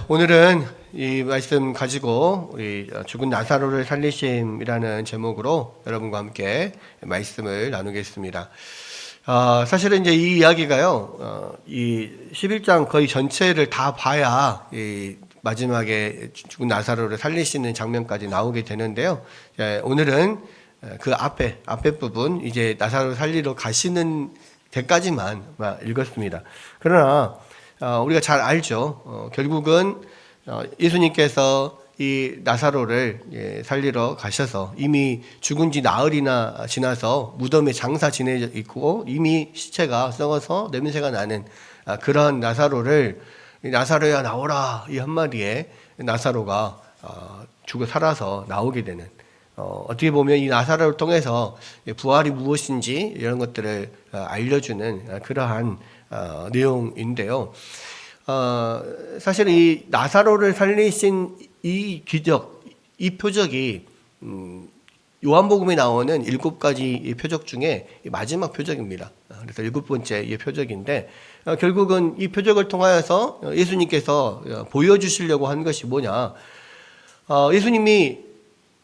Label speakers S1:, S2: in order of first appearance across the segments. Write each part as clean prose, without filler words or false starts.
S1: 오늘은 이 말씀 가지고 우리 죽은 나사로를 살리심이라는 제목으로 여러분과 함께 말씀을 나누겠습니다. 사실은 이제 이 이야기가요, 이 11장 거의 전체를 다 봐야 이 마지막에 죽은 나사로를 살리시는 장면까지 나오게 되는데요. 오늘은 그 앞에 부분, 이제 나사로를 살리러 가시는 데까지만 읽었습니다. 그러나 우리가 잘 알죠. 결국은 예수님께서 이 나사로를 살리러 가셔서 이미 죽은 지 나흘이나 지나서 무덤에 장사 지내져 있고 이미 시체가 썩어서 냄새가 나는 그런 나사로를 나사로야 나오라 이 한마디에 나사로가 죽어 살아서 나오게 되는, 어떻게 보면 이 나사로를 통해서 부활이 무엇인지 이런 것들을 알려주는 그러한 내용인데요. 사실 이 나사로를 살리신 이 기적, 이 표적이 요한복음에 나오는 7가지 표적 중에 마지막 표적입니다. 그래서 7번째 이 표적인데, 결국은 이 표적을 통하여서 예수님께서 보여주시려고 한 것이 뭐냐, 예수님이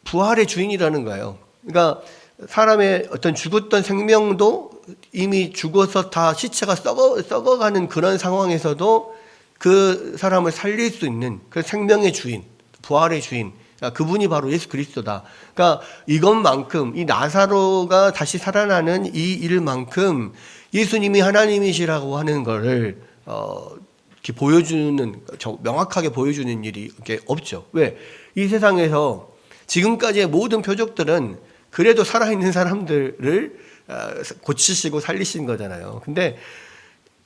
S1: 부활의 주인이라는 거예요. 그러니까 사람의 어떤 죽었던 생명도 이미 죽어서 다 시체가 썩어가는 그런 상황에서도 그 사람을 살릴 수 있는 그 생명의 주인, 부활의 주인, 그분이 바로 예수 그리스도다. 그러니까 이것만큼, 이 나사로가 다시 살아나는 이 일만큼 예수님이 하나님이시라고 하는 것을 이렇게 보여주는, 명확하게 보여주는 일이 이렇게 없죠. 왜? 이 세상에서 지금까지의 모든 표적들은 그래도 살아있는 사람들을 고치시고 살리신 거잖아요. 근데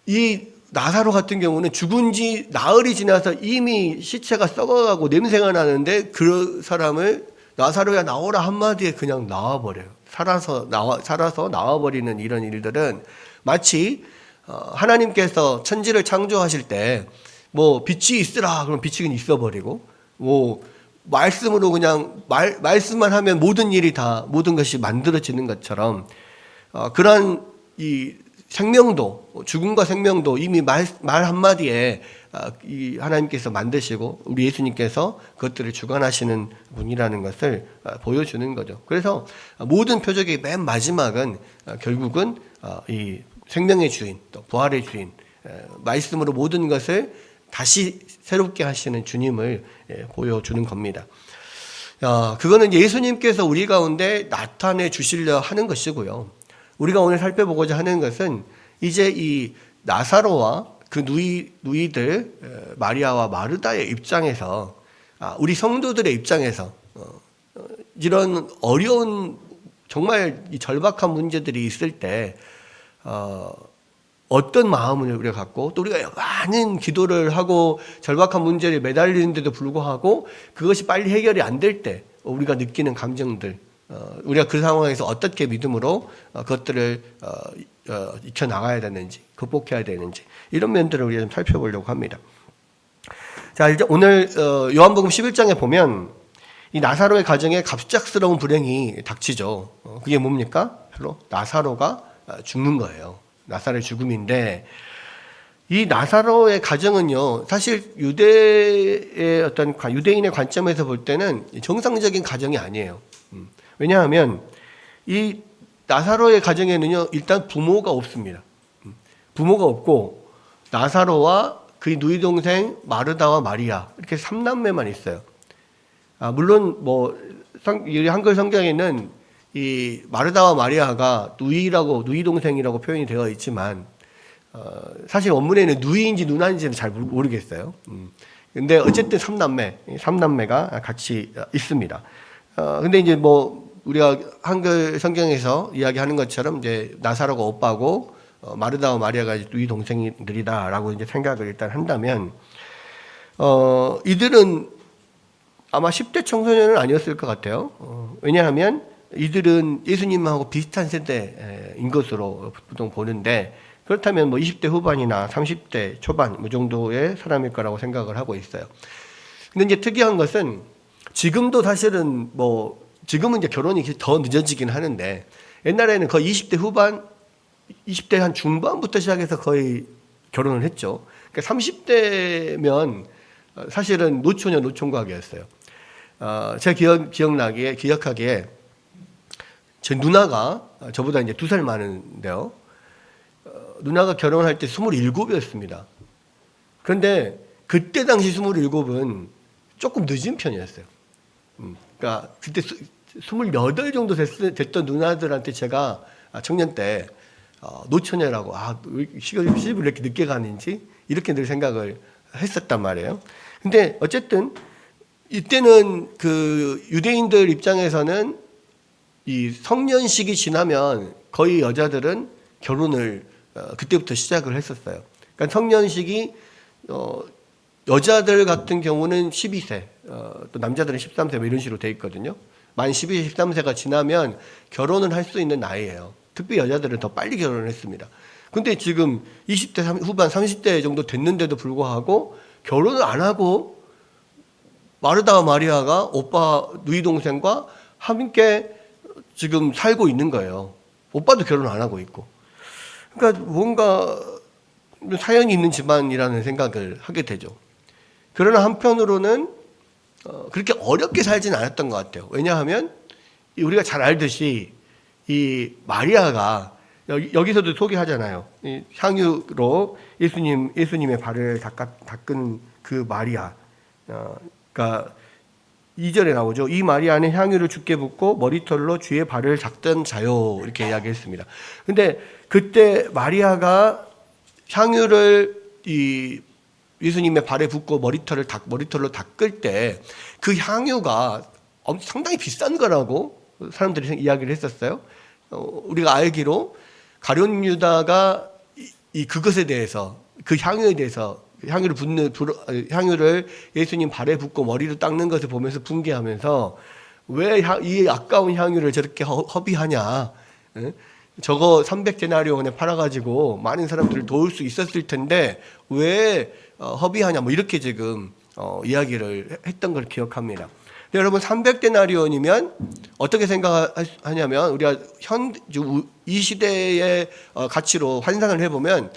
S1: 이 나사로 같은 경우는 죽은 지 나흘이 지나서 이미 시체가 썩어가고 냄새가 나는데 그 사람을 나사로야 나오라 한마디에 그냥 나와버려요. 살아서 나와버리는 이런 일들은 마치 하나님께서 천지를 창조하실 때 뭐 빛이 있으라 그러면 빛이 그냥 있어버리고, 뭐 말씀으로 그냥 말씀만 하면 모든 일이 다, 모든 것이 만들어지는 것처럼 그런 이 생명도, 죽음과 생명도 이미 말 한마디에 이 하나님께서 만드시고 우리 예수님께서 그것들을 주관하시는 분이라는 것을 보여주는 거죠. 그래서 모든 표적의 맨 마지막은 결국은 이 생명의 주인, 또 부활의 주인, 말씀으로 모든 것을 다시 새롭게 하시는 주님을 보여주는 겁니다. 그거는 예수님께서 우리 가운데 나타내 주시려 하는 것이고요. 우리가 오늘 살펴보고자 하는 것은 이제 이 나사로와 그 누이들 마리아와 마르다의 입장에서, 우리 성도들의 입장에서 이런 어려운, 정말 이 절박한 문제들이 있을 때 어떤 마음을 우리가 갖고, 또 우리가 많은 기도를 하고 절박한 문제를 매달리는데도 불구하고 그것이 빨리 해결이 안 될 때 우리가 느끼는 감정들, 우리가 그 상황에서 어떻게 믿음으로 그것들을 익혀나가야 되는지, 극복해야 되는지, 이런 면들을 우리가 좀 살펴보려고 합니다. 자, 이제 오늘 요한복음 11장에 보면 이 나사로의 가정에 갑작스러운 불행이 닥치죠. 그게 뭡니까? 바로 나사로가 죽는 거예요. 나사로의 죽음인데, 이 나사로의 가정은요, 사실 유대의 어떤 유대인의 관점에서 볼 때는 정상적인 가정이 아니에요. 왜냐하면 이 나사로의 가정에는요, 일단 부모가 없습니다. 부모가 없고 나사로와 그의 누이 동생 마르다와 마리아, 이렇게 3남매만 있어요. 물론 뭐 한글 성경에는 이 마르다와 마리아가 누이 동생이라고 표현이 되어 있지만 사실 원문에는 누이인지 누나인지는 잘 모르겠어요. 근데 어쨌든 3남매가 같이 있습니다. 근데 이제 뭐 우리가 한글 성경에서 이야기하는 것처럼 이제 나사로가 오빠고 마르다와 마리아가 누이 동생들이다라고 이제 생각을 일단 한다면, 이들은 아마 10대 청소년은 아니었을 것 같아요. 왜냐하면 이들은 예수님하고 비슷한 세대인 것으로 보통 보는데, 그렇다면 뭐 20대 후반이나 30대 초반 뭐 정도의 사람일 거라고 생각을 하고 있어요. 근데 이제 특이한 것은 지금도 사실은 지금은 이제 결혼이 더 늦어지긴 하는데, 옛날에는 거의 20대 후반, 20대 한 중반부터 시작해서 거의 결혼을 했죠. 그러니까 30대면 사실은 노처녀 노총각이었어요. 제가 기억하기에 제 누나가 저보다 이제 2살 많은데요. 누나가 결혼할 때 27이었습니다. 그런데 그때 당시 27은 조금 늦은 편이었어요. 그러니까 그때 28 정도 됐던 누나들한테 제가 청년 때 노처녀라고 시집을 이렇게 늦게 가는지 이렇게 늘 생각을 했었단 말이에요. 근데 어쨌든 이때는 그 유대인들 입장에서는 이 성년식이 지나면 거의 여자들은 결혼을 그때부터 시작을 했었어요. 그러니까 성년식이 여자들 같은 경우는 12세, 또 남자들은 13세 뭐 이런 식으로 돼 있거든요. 만 12세, 13세가 지나면 결혼을 할 수 있는 나이예요. 특히 여자들은 더 빨리 결혼을 했습니다. 근데 지금 20대 후반 30대 정도 됐는데도 불구하고 결혼을 안 하고 마르다와 마리아가 오빠 누이 동생과 함께 지금 살고 있는 거예요. 오빠도 결혼 안 하고 있고. 그러니까 뭔가 사연이 있는 집안이라는 생각을 하게 되죠. 그러나 한편으로는 그렇게 어렵게 살진 않았던 것 같아요. 왜냐하면 우리가 잘 알듯이 이 마리아가 여기서도 소개하잖아요. 이 향유로 예수님의 발을 닦은 그 마리아. 그러니까 2절에 나오죠. 이 마리아는 향유를 주께 붓고 머리털로 주의 발을 닦던 자요. 이렇게 이야기했습니다. 근데 그때 마리아가 향유를 이 예수님의 발에 붓고 머리털로 닦을 때 그 향유가 상당히 비싼 거라고 사람들이 이야기를 했었어요. 우리가 알기로 가룟 유다가 그것에 대해서 그 향유에 대해서 향유를 예수님 발에 붓고 머리로 닦는 것을 보면서 분개하면서 왜 이 아까운 향유를 저렇게 허비하냐. 저거 300데나리온에 팔아가지고 많은 사람들을 도울 수 있었을 텐데 왜 허비하냐 뭐 이렇게 지금 이야기를 했던 걸 기억합니다. 근데 여러분 300데나리온이면 어떻게 생각하냐면 우리가 이 시대의 가치로 환상을 해보면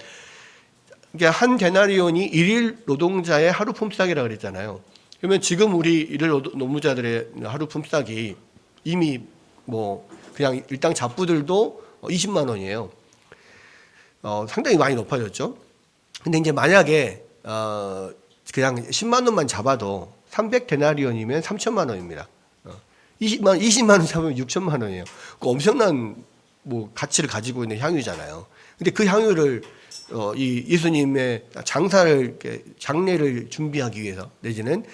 S1: 이게 한 데나리온이 일일 노동자의 하루 품삯이라고 그랬잖아요. 그러면 지금 우리 일일 노무자들의 하루 품삯이 이미 뭐 그냥 일당 잡부들도 20만 원이에요. 상당히 많이 높아졌죠. 근데 이제 만약에 그냥 10만 원만 잡아도 300데나리온이면 3천만 원입니다. 20만 원 잡으면 6천만 원이에요. 그 엄청난 뭐 가치를 가지고 있는 향유잖아요. 근데 그 향유를 이 예수님의 장례를 준비하기 위해서 내지는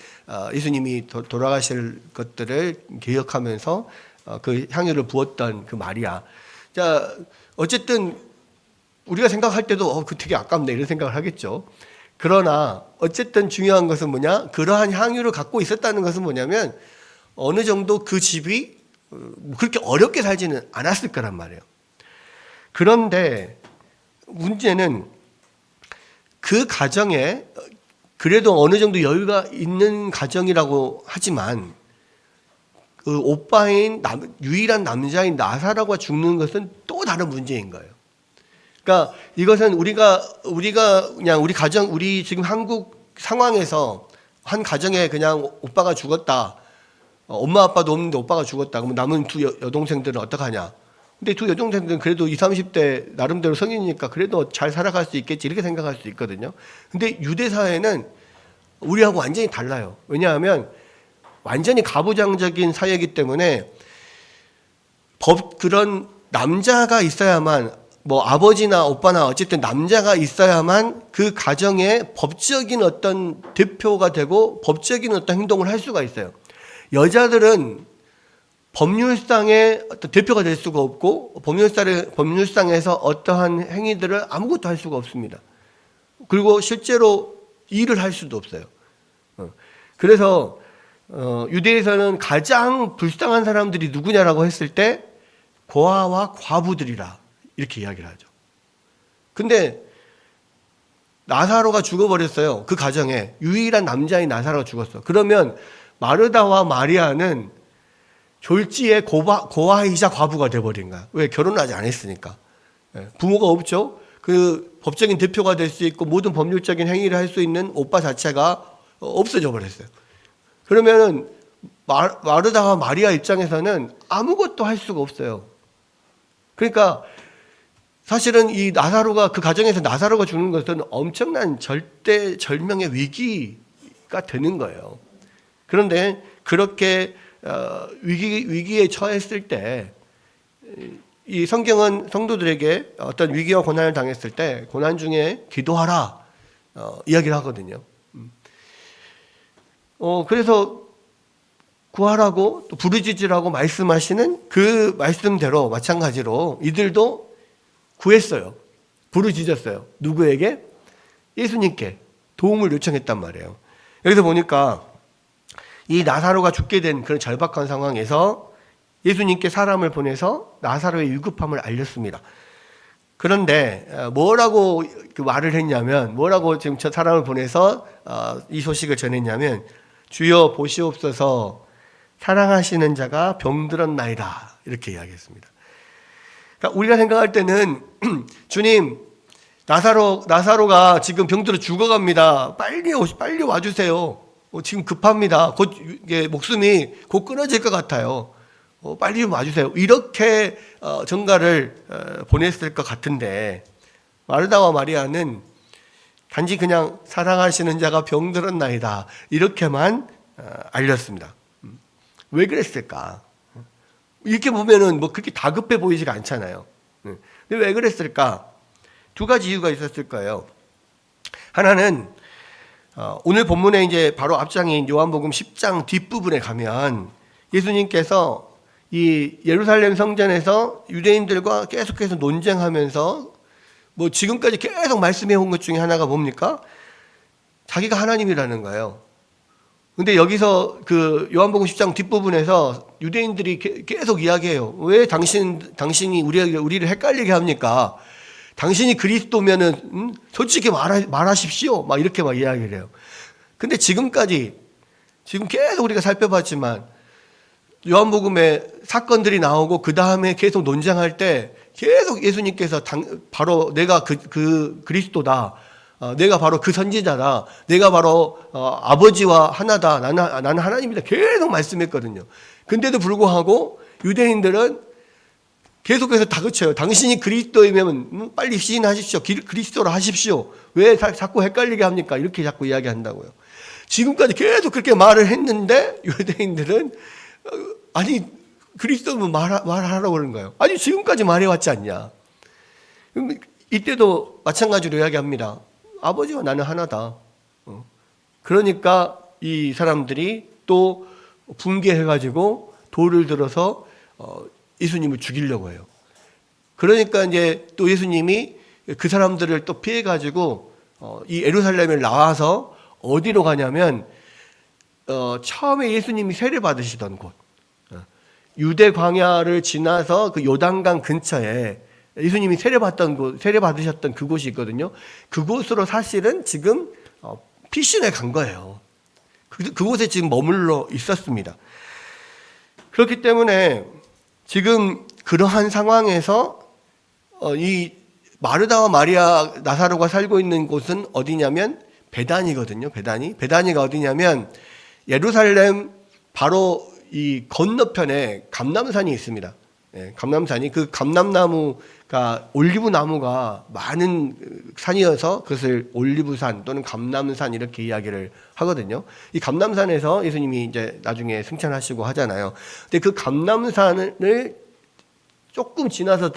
S1: 예수님이 돌아가실 것들을 기억하면서 그 향유를 부었던 그 마리아. 자, 어쨌든 우리가 생각할 때도 그 되게 아깝네 이런 생각을 하겠죠. 그러나 어쨌든 중요한 것은 뭐냐? 그러한 향유를 갖고 있었다는 것은 뭐냐면 어느 정도 그 집이 그렇게 어렵게 살지는 않았을 거란 말이에요. 그런데 문제는 그 가정에 그래도 어느 정도 여유가 있는 가정이라고 하지만 그 오빠인 유일한 남자인 나사로가 죽는 것은 또 다른 문제인 거예요. 그러니까 이것은 우리가 그냥 우리 지금 한국 상황에서 한 가정에 그냥 오빠가 죽었다. 엄마 아빠도 없는데 오빠가 죽었다. 그러면 남은 두 여동생들은 어떡하냐? 근데 두 여동생들은 그래도 20, 30대 나름대로 성인이니까 그래도 잘 살아갈 수 있겠지 이렇게 생각할 수 있거든요. 근데 유대 사회는 우리하고 완전히 달라요. 왜냐하면 완전히 가부장적인 사회이기 때문에 그런 남자가 있어야만 뭐 아버지나 오빠나 어쨌든 남자가 있어야만 그 가정의 법적인 어떤 대표가 되고 법적인 어떤 행동을 할 수가 있어요. 여자들은 법률상의 어떤 대표가 될 수가 없고 법률상에서 어떠한 행위들을 아무것도 할 수가 없습니다. 그리고 실제로 일을 할 수도 없어요. 그래서 유대에서는 가장 불쌍한 사람들이 누구냐라고 했을 때 고아와 과부들이라 이렇게 이야기를 하죠. 근데 나사로가 죽어버렸어요. 그 가정에 유일한 남자인 나사로가 죽었어. 그러면 마르다와 마리아는 졸지에 고아이자 과부가 돼버린 거야. 왜? 결혼을 아직 안 했으니까. 부모가 없죠. 그 법적인 대표가 될 수 있고 모든 법률적인 행위를 할 수 있는 오빠 자체가 없어져 버렸어요. 그러면은 마르다와 마리아 입장에서는 아무것도 할 수가 없어요. 그러니까 사실은 이 나사로가, 그 가정에서 나사로가 죽는 것은 엄청난 절대절명의 위기가 되는 거예요. 그런데 그렇게 위기에 처했을 때, 이 성경은 성도들에게 어떤 위기와 고난을 당했을 때 고난 중에 기도하라 이야기를 하거든요. 그래서 구하라고 또 부르짖으라고 말씀하시는 그 말씀대로 마찬가지로 이들도 구했어요. 부르짖었어요. 누구에게? 예수님께 도움을 요청했단 말이에요. 여기서 보니까 이 나사로가 죽게 된 그런 절박한 상황에서 예수님께 사람을 보내서 나사로의 위급함을 알렸습니다. 그런데 뭐라고 말을 했냐면, 뭐라고 지금 저 사람을 보내서 이 소식을 전했냐면, 주여 보시옵소서, 사랑하시는 자가 병들었나이다, 이렇게 이야기했습니다. 그러니까 우리가 생각할 때는 주님, 나사로가 지금 병들어 죽어갑니다. 빨리 와주세요. 지금 급합니다. 곧 목숨이 곧 끊어질 것 같아요. 빨리 좀 와주세요. 이렇게 전가를 보냈을 것 같은데, 마르다와 마리아는 단지 그냥 사랑하시는 자가 병들었나이다, 이렇게만 알렸습니다. 왜 그랬을까? 이렇게 보면은 뭐 그렇게 다급해 보이지가 않잖아요. 근데 왜 그랬을까? 두 가지 이유가 있었을 거예요. 하나는 오늘 본문에 이제 바로 앞장인 요한복음 10장 뒷부분에 가면 예수님께서 이 예루살렘 성전에서 유대인들과 계속해서 논쟁하면서 뭐 지금까지 계속 말씀해 온 것 중에 하나가 뭡니까? 자기가 하나님이라는 거예요. 근데 여기서 그 요한복음 10장 뒷부분에서 유대인들이 계속 이야기해요. 왜 당신이 우리를 헷갈리게 합니까? 당신이 그리스도면은 솔직히 말하십시오. 막 이렇게 막 이야기를 해요. 근데 지금 계속 우리가 살펴봤지만 요한복음에 사건들이 나오고 그 다음에 계속 논쟁할 때 계속 예수님께서 바로 내가 그 그리스도다. 내가 바로 그 선지자다. 내가 바로 아버지와 하나다. 나는 하나님이다. 계속 말씀했거든요. 근데도 불구하고 유대인들은 계속해서 다그쳐요. 당신이 그리스도이면 빨리 시인하십시오. 그리스도로 하십시오. 왜 자꾸 헷갈리게 합니까? 이렇게 자꾸 이야기한다고요. 지금까지 계속 그렇게 말을 했는데 유대인들은 아니 그리스도는 말하라고 그러는 거예요. 아니 지금까지 말해왔지 않냐. 이때도 마찬가지로 이야기합니다. 아버지와 나는 하나다. 그러니까 이 사람들이 또 붕괴해가지고 돌을 들어서 예수님을 죽이려고 해요. 그러니까 이제 또 예수님이 그 사람들을 또 피해가지고 이 예루살렘에 나와서 어디로 가냐면 처음에 예수님이 세례 받으시던 곳, 유대 광야를 지나서 그 요단강 근처에 예수님이 세례 받으셨던 그곳이 있거든요. 그곳으로 사실은 지금 피신해 간 거예요. 그곳에 지금 머물러 있었습니다. 그렇기 때문에 지금 그러한 상황에서 이 마르다와 마리아, 나사로가 살고 있는 곳은 어디냐면 베다니거든요. 베다니가 어디냐면 예루살렘 바로 이 건너편에 감람산이 있습니다. 감람산이, 그 감람나무가 올리브 나무가 많은 산이어서 그것을 올리브산 또는 감람산 이렇게 이야기를 하거든요. 이 감람산에서 예수님이 이제 나중에 승천하시고 하잖아요. 근데 그 감람산을 조금 지나서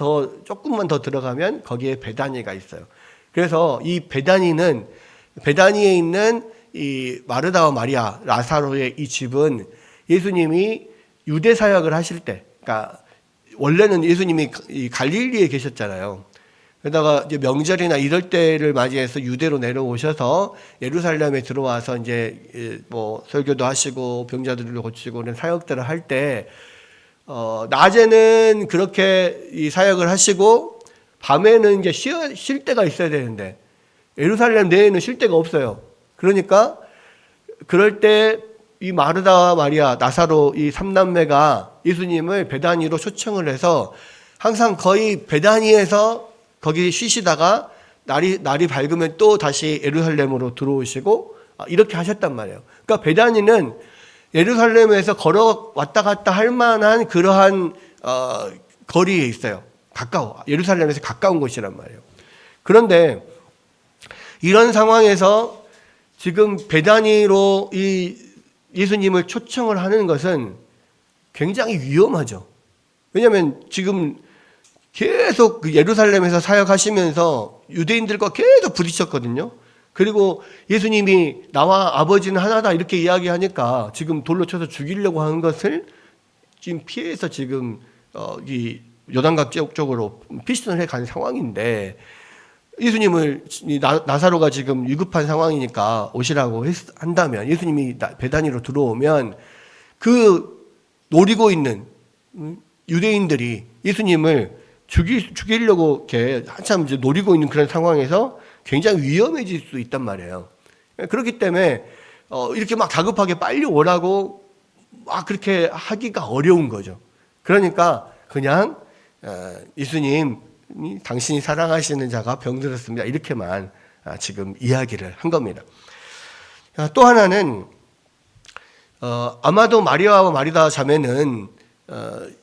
S1: 조금만 더 들어가면 거기에 베다니가 있어요. 그래서 이 베다니에 있는 이 마르다와 마리아, 라사로의 이 집은 예수님이 유대 사역을 하실 때, 그러니까 원래는 예수님이 갈릴리에 계셨잖아요. 그러다가 이제 명절이나 이럴 때를 맞이해서 유대로 내려오셔서 예루살렘에 들어와서 이제 뭐 설교도 하시고 병자들을 고치고 그런 사역들을 할 때 낮에는 그렇게 이 사역을 하시고 밤에는 이제 쉴 때가 있어야 되는데 예루살렘 내에는 쉴 데가 없어요. 그러니까 그럴 때 이 마르다와 마리아, 나사로 이 3남매가 예수님을 베다니로 초청을 해서 항상 거의 베다니에서 거기 쉬시다가 날이 밝으면 또 다시 예루살렘으로 들어오시고 이렇게 하셨단 말이에요. 그러니까 베다니는 예루살렘에서 걸어 왔다 갔다 할 만한 그러한 거리에 있어요. 가까워. 예루살렘에서 가까운 곳이란 말이에요. 그런데 이런 상황에서 지금 베다니로 이 예수님을 초청을 하는 것은 굉장히 위험하죠. 왜냐하면 지금 계속 그 예루살렘에서 사역하시면서 유대인들과 계속 부딪혔거든요. 그리고 예수님이 나와 아버지는 하나다 이렇게 이야기하니까 지금 돌로 쳐서 죽이려고 하는 것을 지금 피해서 지금 이 요단강 쪽으로 피신을 해간 상황인데, 예수님을 나사로가 지금 위급한 상황이니까 오시라고 한다면, 예수님이 베다니로 들어오면 그 노리고 있는 유대인들이 예수님을 죽이려고 이렇게 한참 이제 노리고 있는 그런 상황에서 굉장히 위험해질 수 있단 말이에요. 그렇기 때문에 이렇게 막 다급하게 빨리 오라고 막 그렇게 하기가 어려운 거죠. 그러니까 그냥 예수님, 당신이 사랑하시는 자가 병들었습니다, 이렇게만 지금 이야기를 한 겁니다. 또 하나는 아마도 마리아와 마리다 자매는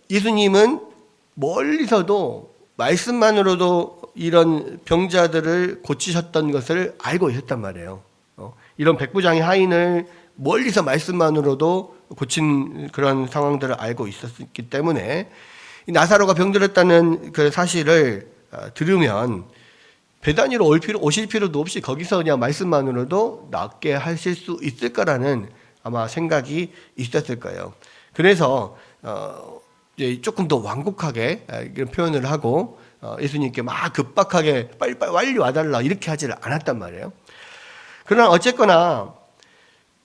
S1: 예수님은 멀리서도 말씀만으로도 이런 병자들을 고치셨던 것을 알고 있었단 말이에요. 이런 백부장의 하인을 멀리서 말씀만으로도 고친 그런 상황들을 알고 있었기 때문에 나사로가 병들었다는 그 사실을 들으면 베다니로 오실 필요도 없이 거기서 그냥 말씀만으로도 낫게 하실 수 있을 거라는 아마 생각이 있었을 거예요. 그래서 조금 더 완곡하게 이런 표현을 하고 예수님께 막 급박하게 빨리 와달라 이렇게 하지를 않았단 말이에요. 그러나 어쨌거나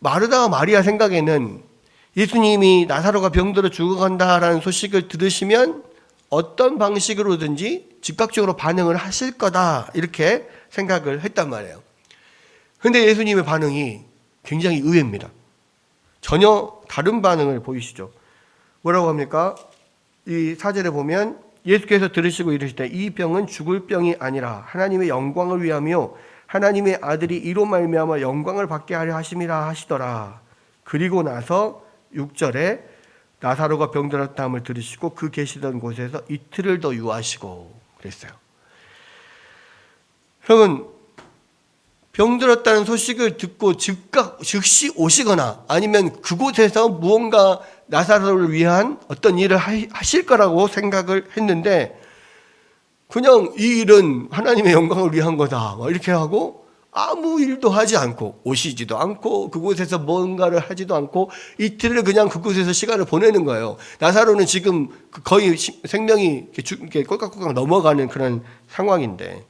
S1: 마르다와 마리아 생각에는 예수님이 나사로가 병들어 죽어간다라는 소식을 들으시면 어떤 방식으로든지 즉각적으로 반응을 하실 거다 이렇게 생각을 했단 말이에요. 그런데 예수님의 반응이 굉장히 의외입니다. 전혀 다른 반응을 보이시죠. 뭐라고 합니까? 이 4절에 보면 예수께서 들으시고 이르시되 이 병은 죽을 병이 아니라 하나님의 영광을 위하며 하나님의 아들이 이로 말미암아 영광을 받게 하려 하심이라 하시더라. 그리고 나서 6절에 나사로가 병들었다함을 들으시고 그 계시던 곳에서 이틀을 더 유하시고 그랬어요. 여러분, 병들었다는 소식을 듣고 즉시 오시거나 아니면 그곳에서 무언가 나사로를 위한 어떤 일을 하실 거라고 생각을 했는데, 그냥 이 일은 하나님의 영광을 위한 거다 이렇게 하고 아무 일도 하지 않고 오시지도 않고 그곳에서 뭔가를 하지도 않고 이틀을 그냥 그곳에서 시간을 보내는 거예요. 나사로는 지금 거의 생명이 이렇게 꼴깍꼴깍 넘어가는 그런 상황인데,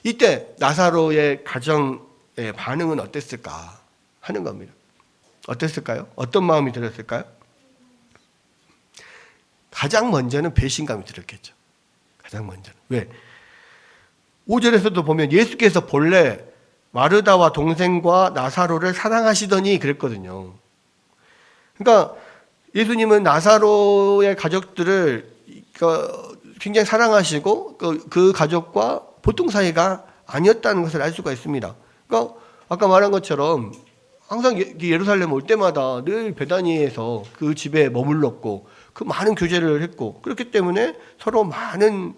S1: 이때 나사로의 가정의 반응은 어땠을까 하는 겁니다. 어땠을까요? 어떤 마음이 들었을까요? 가장 먼저는 배신감이 들었겠죠. 가장 먼저는. 왜? 5절에서도 보면 예수께서 본래 마르다와 동생과 나사로를 사랑하시더니 그랬거든요. 그러니까 예수님은 나사로의 가족들을 굉장히 사랑하시고 그 가족과 보통 사이가 아니었다는 것을 알 수가 있습니다. 그러니까 아까 말한 것처럼 항상 예루살렘 올 때마다 늘 베다니에서 그 집에 머물렀고 그 많은 교제를 했고, 그렇기 때문에 서로 많은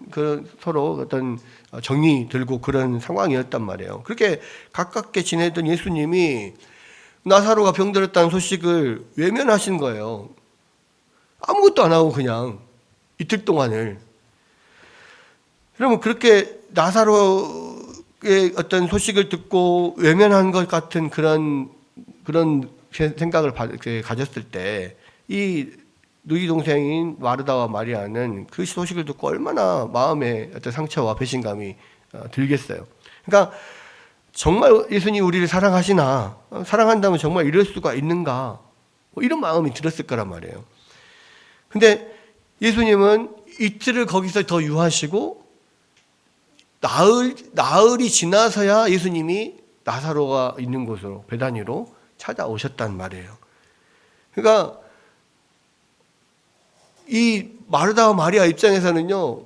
S1: 서로 어떤 정이 들고 그런 상황이었단 말이에요. 그렇게 가깝게 지내던 예수님이 나사로가 병들었다는 소식을 외면하신 거예요. 아무것도 안 하고 그냥 이틀 동안을. 그러면 그렇게 나사로의 어떤 소식을 듣고 외면한 것 같은 그런 생각을 가졌을 때 이 누이 동생인 마르다와 마리아는 그 소식을 듣고 얼마나 마음에 어떤 상처와 배신감이 들겠어요. 그러니까 정말 예수님이 우리를 사랑하시나, 사랑한다면 정말 이럴 수가 있는가, 이런 마음이 들었을 거란 말이에요. 근데 예수님은 이틀을 거기서 더 유하시고 나흘이 지나서야 예수님이 나사로가 있는 곳으로 베다니로 찾아오셨단 말이에요. 그러니까 이 마르다와 마리아 입장에서는요,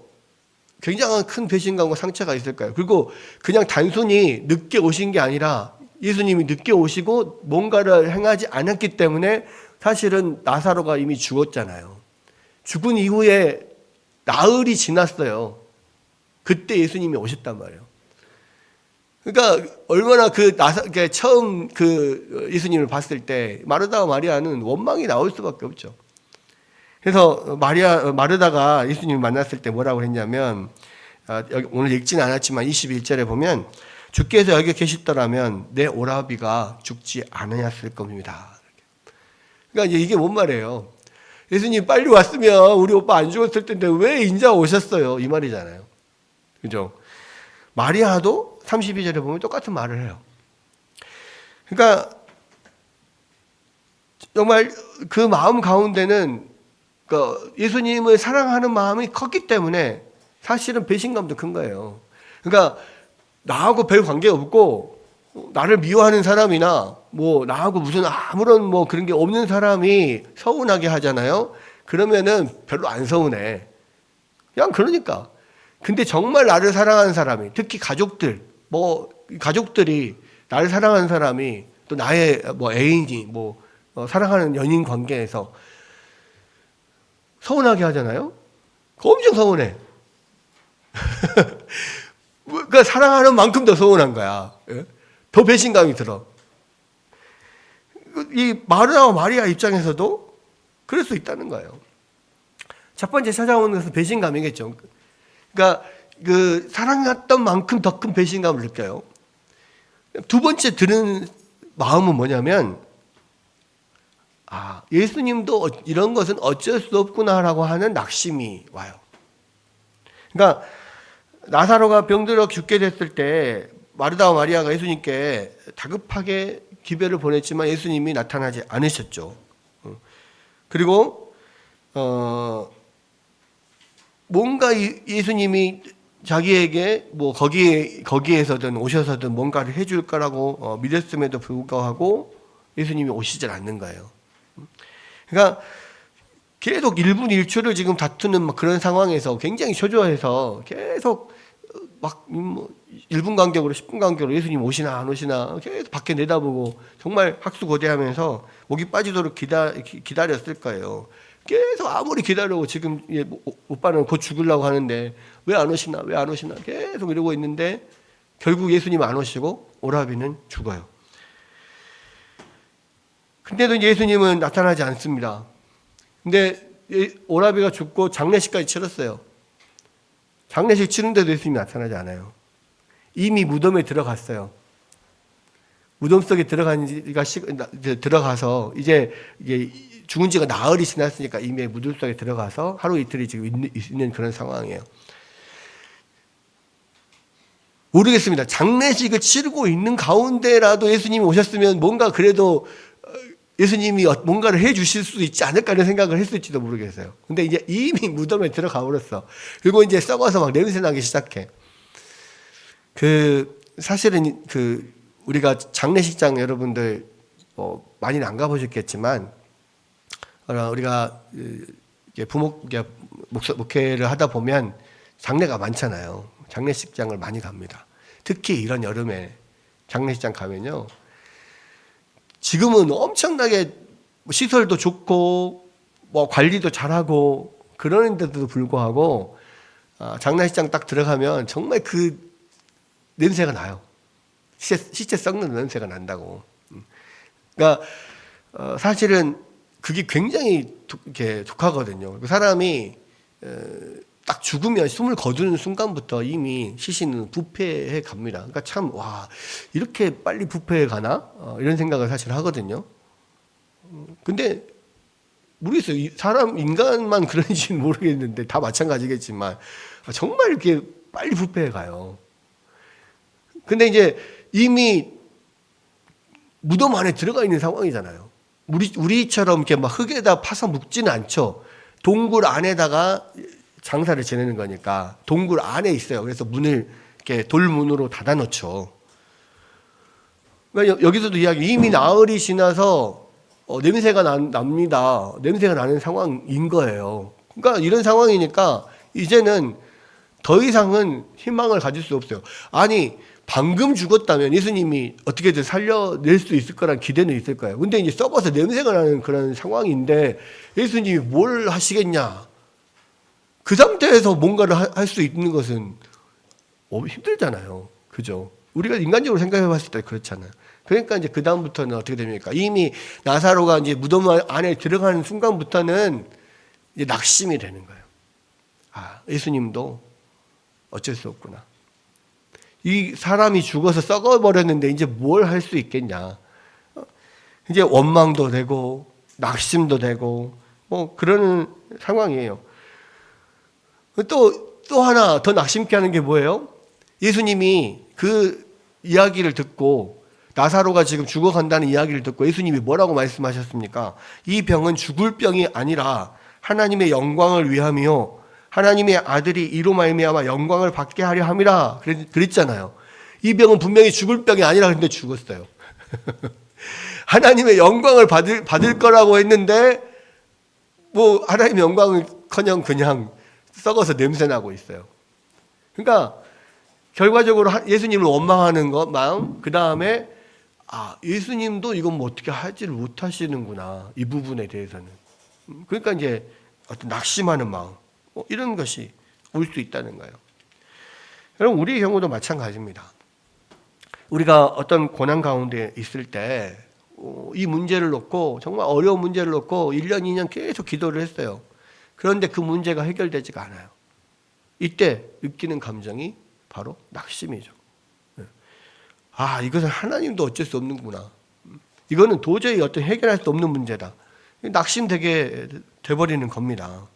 S1: 굉장한 큰 배신감과 상처가 있을 거예요. 그리고 그냥 단순히 늦게 오신 게 아니라 예수님이 늦게 오시고 뭔가를 행하지 않았기 때문에 사실은 나사로가 이미 죽었잖아요. 죽은 이후에 나흘이 지났어요. 그때 예수님이 오셨단 말이에요. 그러니까 얼마나 그러니까 처음 예수님을 봤을 때 마르다와 마리아는 원망이 나올 수밖에 없죠. 그래서 마르다가 예수님을 만났을 때 뭐라고 했냐면, 오늘 읽지는 않았지만 21절에 보면 주께서 여기 계시더라면 내 오라비가 죽지 않으셨을 겁니다. 그러니까 이게 뭔 말이에요? 예수님 빨리 왔으면 우리 오빠 안 죽었을 텐데 왜 인자 오셨어요? 이 말이잖아요. 그죠? 마리아도 32절에 보면 똑같은 말을 해요. 그러니까 정말 그 마음 가운데는 예수님을 사랑하는 마음이 컸기 때문에 사실은 배신감도 큰 거예요. 그러니까 나하고 별 관계 없고 나를 미워하는 사람이나 뭐 나하고 무슨 아무런 뭐 그런 게 없는 사람이 서운하게 하잖아요. 그러면은 별로 안 서운해. 그냥 그러니까. 근데 정말 나를 사랑하는 사람이, 특히 가족들이 나를 사랑하는 사람이 또 나의 뭐 애인이 사랑하는 연인 관계에서 서운하게 하잖아요. 엄청 서운해. 그러니까 사랑하는 만큼 더 서운한 거야. 더 배신감이 들어. 이 마르다와 마리아 입장에서도 그럴 수 있다는 거예요. 첫 번째 찾아오는 것은 배신감이겠죠. 그러니까 사랑했던 만큼 더 큰 배신감을 느껴요. 두 번째 드는 마음은 뭐냐면, 예수님도 이런 것은 어쩔 수 없구나라고 하는 낙심이 와요. 그러니까 나사로가 병들어 죽게 됐을 때 마르다와 마리아가 예수님께 다급하게 기별을 보냈지만 예수님이 나타나지 않으셨죠. 그리고 뭔가 예수님이 자기에게 거기에서든 오셔서든 뭔가를 해줄 거라고 믿었음에도 불구하고 예수님이 오시질 않는 거예요. 그러니까 계속 1분 1초를 지금 다투는 그런 상황에서 굉장히 초조해서 계속 1분 간격으로 10분 간격으로 예수님 오시나 안 오시나 계속 밖에 내다보고 정말 학수고대하면서 목이 빠지도록 기다렸을 거예요. 계속 아무리 기다려도 지금 오빠는 곧 죽으려고 하는데 왜 안 오시나 계속 이러고 있는데 결국 예수님 안 오시고 오라비는 죽어요. 근데도 예수님은 나타나지 않습니다. 근데 오라비가 죽고 장례식까지 치렀어요. 장례식 치는데도 예수님이 나타나지 않아요. 이미 무덤에 들어갔어요. 무덤 속에 들어가서 이제 죽은 지가 나흘이 지났으니까 이미 무덤 속에 들어가서 하루 이틀이 지금 있는 그런 상황이에요. 모르겠습니다. 장례식을 치르고 있는 가운데라도 예수님이 오셨으면 뭔가 그래도 예수님이 뭔가를 해 주실 수 있지 않을까 하는 생각을 했을지도 모르겠어요. 근데 이제 이미 무덤에 들어가 버렸어. 그리고 이제 썩어서 막 냄새 나기 시작해. 사실은 우리가 장례식장 여러분들 많이는 안 가보셨겠지만 우리가 목회를 하다 보면 장례가 많잖아요. 장례식장을 많이 갑니다. 특히 이런 여름에 장례식장 가면요. 지금은 엄청나게 시설도 좋고 관리도 잘하고 그러는데도 불구하고 장례식장 딱 들어가면 정말 그 냄새가 나요. 시체 썩는 냄새가 난다고. 그러니까 사실은 그게 굉장히 독하거든요. 그 사람이 딱 죽으면 숨을 거두는 순간부터 이미 시신은 부패해 갑니다. 그러니까 참 이렇게 빨리 부패해 가나 이런 생각을 사실 하거든요. 근데 모르겠어요. 인간만 그런지는 모르겠는데 다 마찬가지겠지만 정말 이렇게 빨리 부패해 가요. 근데 이제 이미 무덤 안에 들어가 있는 상황이잖아요. 우리처럼 이렇게 막 흙에다 파서 묵지는 않죠. 동굴 안에다가 장사를 지내는 거니까 동굴 안에 있어요. 그래서 문을 이렇게 돌문으로 닫아 놓죠. 그러니까 여기서도 이미 나흘이 지나서 냄새가 납니다. 냄새가 나는 상황인 거예요. 그러니까 이런 상황이니까 이제는 더 이상은 희망을 가질 수 없어요. 아니 방금 죽었다면 예수님이 어떻게든 살려낼 수 있을 거란 기대는 있을 거예요. 근데 이제 썩어서 냄새가 나는 그런 상황인데 예수님이 뭘 하시겠냐? 그 상태에서 뭔가를 할 수 있는 것은 힘들잖아요. 그죠? 우리가 인간적으로 생각해 봤을 때 그렇잖아요. 그러니까 이제 그다음부터는 어떻게 됩니까? 이미 나사로가 이제 무덤 안에 들어가는 순간부터는 이제 낙심이 되는 거예요. 아, 예수님도 어쩔 수 없구나. 이 사람이 죽어서 썩어버렸는데 이제 뭘 할 수 있겠냐. 이제 원망도 되고 낙심도 되고 뭐 그런 상황이에요. 또 하나 더 낙심케 하는 게 뭐예요? 예수님이 그 이야기를 듣고 나사로가 지금 죽어간다는 이야기를 듣고 예수님이 뭐라고 말씀하셨습니까? 이 병은 죽을 병이 아니라 하나님의 영광을 위함이요 하나님의 아들이 이로 말미암아 영광을 받게 하려 함이라 그랬잖아요. 이 병은 분명히 죽을 병이 아니라 근데 죽었어요. 하나님의 영광을 받을 거라고 했는데 뭐 하나님의 영광을커녕 그냥 썩어서 냄새나고 있어요. 그러니까 결과적으로 예수님을 원망하는 것 마음, 그 다음에 예수님도 이건 뭐 어떻게 하지를 못하시는구나, 이 부분에 대해서는. 그러니까 이제 어떤 낙심하는 마음, 이런 것이 올 수 있다는 거예요. 여러분, 우리의 경우도 마찬가지입니다. 우리가 어떤 고난 가운데 있을 때 이 문제를 놓고 정말 어려운 문제를 놓고 1년, 2년 계속 기도를 했어요. 그런데 그 문제가 해결되지가 않아요. 이때 느끼는 감정이 바로 낙심이죠. 이것은 하나님도 어쩔 수 없는구나. 이거는 도저히 어떤 해결할 수 없는 문제다. 낙심되게 돼버리는 겁니다.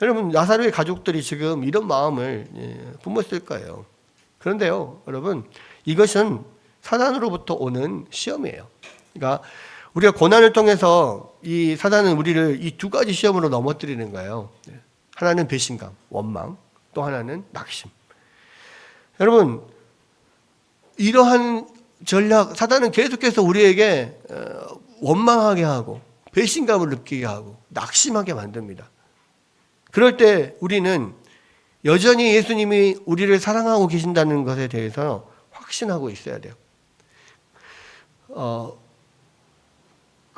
S1: 여러분, 나사로의 가족들이 지금 이런 마음을 품었을 거예요. 그런데요, 여러분, 이것은 사단으로부터 오는 시험이에요. 그러니까 우리가 고난을 통해서 이 사단은 우리를 이 두 가지 시험으로 넘어뜨리는 거예요. 하나는 배신감, 원망, 또 하나는 낙심. 여러분, 이러한 전략, 사단은 계속해서 우리에게 원망하게 하고 배신감을 느끼게 하고 낙심하게 만듭니다. 그럴 때 우리는 여전히 예수님이 우리를 사랑하고 계신다는 것에 대해서 확신하고 있어야 돼요.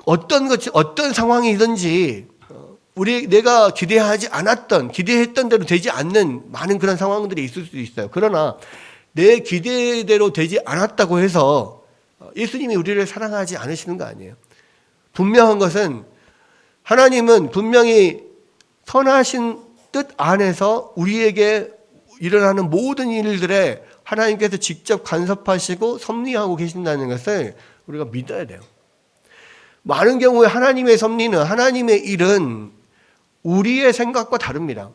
S1: 어떤 상황이든지 내가 기대했던 대로 되지 않는 많은 그런 상황들이 있을 수 있어요. 그러나 내 기대대로 되지 않았다고 해서 예수님이 우리를 사랑하지 않으시는 거 아니에요. 분명한 것은 하나님은 분명히 선하신 뜻 안에서 우리에게 일어나는 모든 일들에 하나님께서 직접 간섭하시고 섭리하고 계신다는 것을 우리가 믿어야 돼요. 많은 경우에 하나님의 섭리는, 하나님의 일은 우리의 생각과 다릅니다.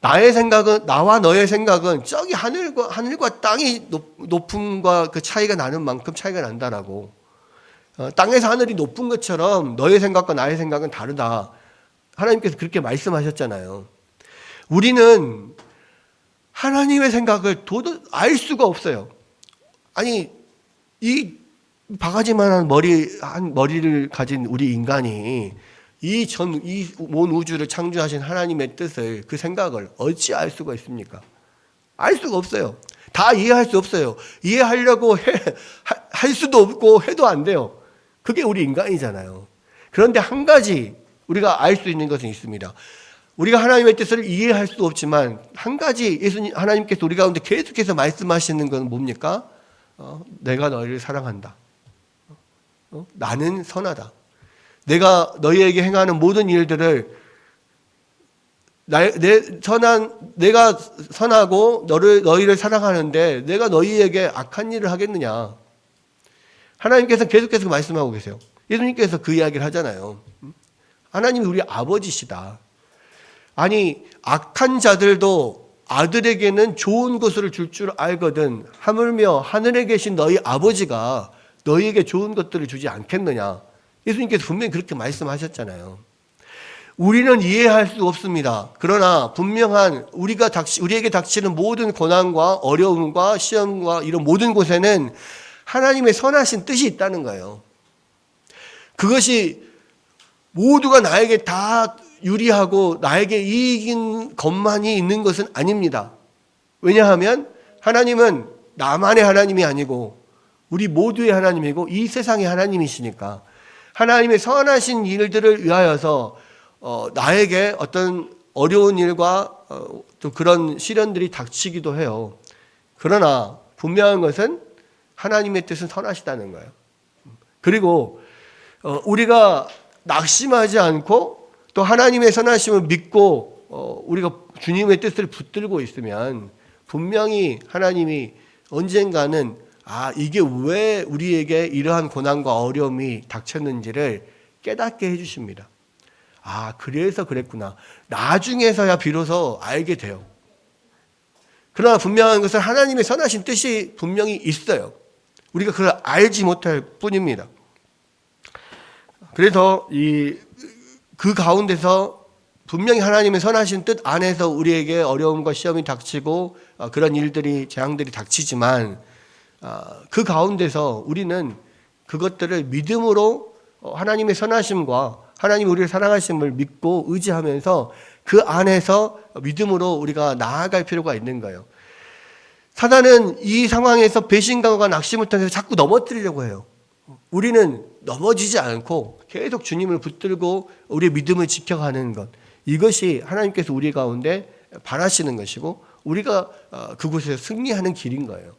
S1: 나의 생각은, 나와 너의 생각은 저기 하늘과 땅이 높음과 그 차이가 나는 만큼 차이가 난다라고. 땅에서 하늘이 높은 것처럼 너의 생각과 나의 생각은 다르다. 하나님께서 그렇게 말씀하셨잖아요. 우리는 하나님의 생각을 도저히 알 수가 없어요. 아니, 이 바가지만한 머리를 가진 우리 인간이 이 온 우주를 창조하신 하나님의 뜻을, 그 생각을 어찌 알 수가 있습니까? 알 수가 없어요. 다 이해할 수 없어요. 이해하려고 할 수도 없고 해도 안 돼요. 그게 우리 인간이잖아요. 그런데 한 가지 우리가 알 수 있는 것은 있습니다. 우리가 하나님의 뜻을 이해할 수 없지만 한 가지 하나님께서 우리 가운데 계속해서 말씀하시는 건 뭡니까? 내가 너희를 사랑한다. 나는 선하다. 내가 너희에게 행하는 모든 일들을 내가 선하고 너희를 사랑하는데 내가 너희에게 악한 일을 하겠느냐. 하나님께서 계속해서 말씀하고 계세요. 예수님께서 그 이야기를 하잖아요. 하나님이 우리 아버지시다. 아니, 악한 자들도 아들에게는 좋은 것을 줄 줄 알거든. 하물며 하늘에 계신 너희 아버지가 너희에게 좋은 것들을 주지 않겠느냐. 예수님께서 분명히 그렇게 말씀하셨잖아요. 우리는 이해할 수 없습니다. 그러나 분명한 우리에게 닥치는 모든 고난과 어려움과 시험과 이런 모든 곳에는 하나님의 선하신 뜻이 있다는 거예요. 그것이 모두가 나에게 다 유리하고 나에게 이익인 것만이 있는 것은 아닙니다. 왜냐하면 하나님은 나만의 하나님이 아니고 우리 모두의 하나님이고 이 세상의 하나님이시니까 하나님의 선하신 일들을 위하여서 나에게 어떤 어려운 일과 또 그런 시련들이 닥치기도 해요. 그러나 분명한 것은 하나님의 뜻은 선하시다는 거예요. 그리고 우리가 낙심하지 않고 또 하나님의 선하심을 믿고 우리가 주님의 뜻을 붙들고 있으면 분명히 하나님이 언젠가는 이게 왜 우리에게 이러한 고난과 어려움이 닥쳤는지를 깨닫게 해주십니다. 그래서 그랬구나. 나중에서야 비로소 알게 돼요. 그러나 분명한 것은 하나님의 선하신 뜻이 분명히 있어요. 우리가 그걸 알지 못할 뿐입니다. 그래서 그 가운데서 분명히 하나님의 선하신 뜻 안에서 우리에게 어려움과 시험이 닥치고 그런 일들이 재앙들이 닥치지만 그 가운데서 우리는 그것들을 믿음으로 하나님의 선하심과 하나님이 우리를 사랑하심을 믿고 의지하면서 그 안에서 믿음으로 우리가 나아갈 필요가 있는 거예요. 사단은 이 상황에서 배신감과 낙심을 통해서 자꾸 넘어뜨리려고 해요. 우리는 넘어지지 않고 계속 주님을 붙들고 우리의 믿음을 지켜가는 것, 이것이 하나님께서 우리 가운데 바라시는 것이고 우리가 그곳에서 승리하는 길인 거예요.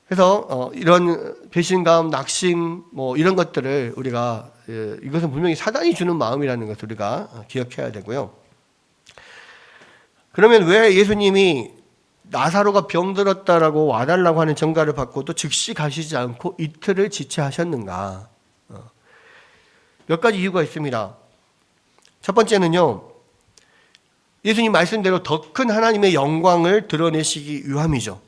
S1: 그래서 이런 배신감, 낙심 이런 것들을 우리가 이것은 분명히 사단이 주는 마음이라는 것을 우리가 기억해야 되고요. 그러면 왜 예수님이 나사로가 병들었다라고 와달라고 하는 전가를 받고도 즉시 가시지 않고 이틀을 지체하셨는가? 몇 가지 이유가 있습니다. 첫 번째는요, 예수님 말씀대로 더 큰 하나님의 영광을 드러내시기 위함이죠.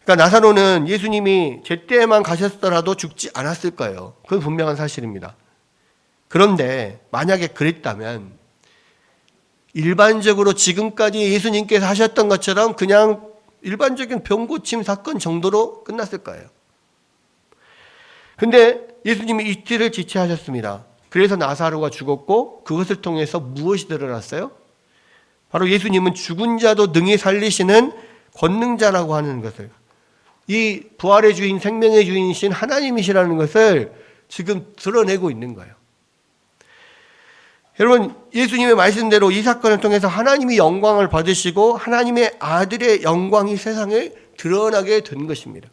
S1: 그러니까 나사로는 예수님이 제때에만 가셨더라도 죽지 않았을 거예요. 그건 분명한 사실입니다. 그런데 만약에 그랬다면 일반적으로 지금까지 예수님께서 하셨던 것처럼 그냥 일반적인 병고침 사건 정도로 끝났을 거예요. 근데 예수님이 이틀을 지체하셨습니다. 그래서 나사로가 죽었고 그것을 통해서 무엇이 드러났어요? 바로 예수님은 죽은 자도 능히 살리시는 권능자라고 하는 것을, 이 부활의 주인, 생명의 주인이신 하나님이시라는 것을 지금 드러내고 있는 거예요. 여러분, 예수님의 말씀대로 이 사건을 통해서 하나님이 영광을 받으시고 하나님의 아들의 영광이 세상에 드러나게 된 것입니다.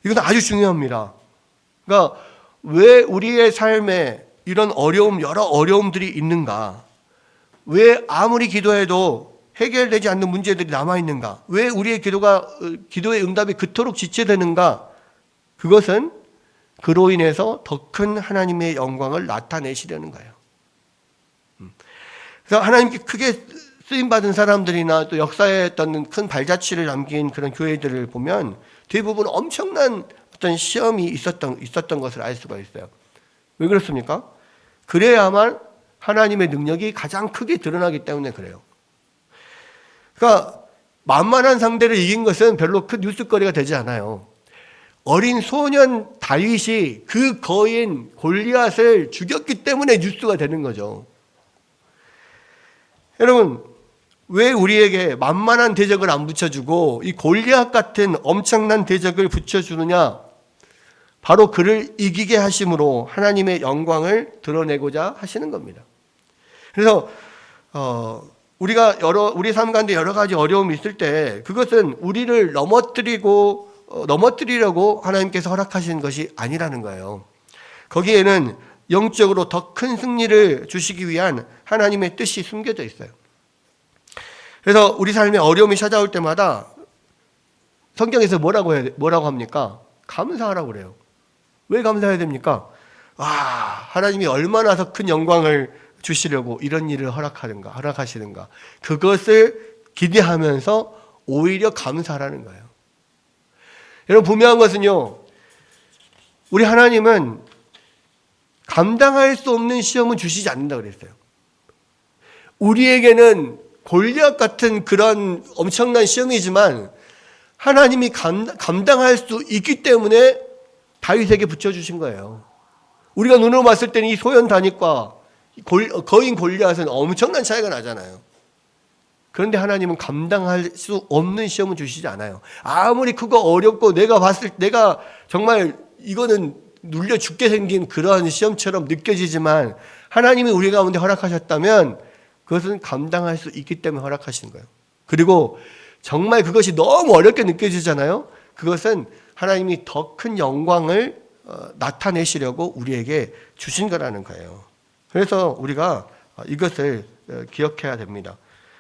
S1: 이건 아주 중요합니다. 그러니까 왜 우리의 삶에 이런 여러 어려움들이 있는가? 왜 아무리 기도해도 해결되지 않는 문제들이 남아있는가? 왜 우리의 기도의 응답이 그토록 지체되는가? 그것은 그로 인해서 더 큰 하나님의 영광을 나타내시려는 거예요. 그래서 하나님께 크게 쓰임받은 사람들이나 또 역사에 어떤 큰 발자취를 남긴 그런 교회들을 보면 대부분 엄청난 어떤 시험이 있었던 것을 알 수가 있어요. 왜 그렇습니까? 그래야만 하나님의 능력이 가장 크게 드러나기 때문에 그래요. 그러니까 만만한 상대를 이긴 것은 별로 큰 뉴스거리가 되지 않아요. 어린 소년 다윗이 그 거인 골리앗을 죽였기 때문에 뉴스가 되는 거죠. 여러분, 왜 우리에게 만만한 대적을 안 붙여주고 이 골리앗 같은 엄청난 대적을 붙여주느냐? 바로 그를 이기게 하심으로 하나님의 영광을 드러내고자 하시는 겁니다. 그래서 우리 삶 가운데 여러 가지 어려움이 있을 때 그것은 우리를 넘어뜨리려고 하나님께서 허락하신 것이 아니라는 거예요. 거기에는 영적으로 더 큰 승리를 주시기 위한 하나님의 뜻이 숨겨져 있어요. 그래서 우리 삶에 어려움이 찾아올 때마다 성경에서 뭐라고 합니까? 감사하라고 그래요. 왜 감사해야 됩니까? 하나님이 얼마나 더 큰 영광을 주시려고 이런 일을 허락하시는가. 그것을 기대하면서 오히려 감사하라는 거예요. 여러분, 분명한 것은요, 우리 하나님은 감당할 수 없는 시험은 주시지 않는다 그랬어요. 우리에게는 골리앗 같은 그런 엄청난 시험이지만 하나님이 감당할 수 있기 때문에 다윗에게 붙여주신 거예요. 우리가 눈으로 봤을 때는 이 소년 다윗과 거인 골리앗은 엄청난 차이가 나잖아요. 그런데 하나님은 감당할 수 없는 시험은 주시지 않아요. 아무리 크고 어렵고 내가 정말 이거는 눌려 죽게 생긴 그러한 시험처럼 느껴지지만 하나님이 우리 가운데 허락하셨다면 그것은 감당할 수 있기 때문에 허락하신 거예요. 그리고 정말 그것이 너무 어렵게 느껴지잖아요. 그것은 하나님이 더 큰 영광을 나타내시려고 우리에게 주신 거라는 거예요. 그래서 우리가 이것을 기억해야 됩니다.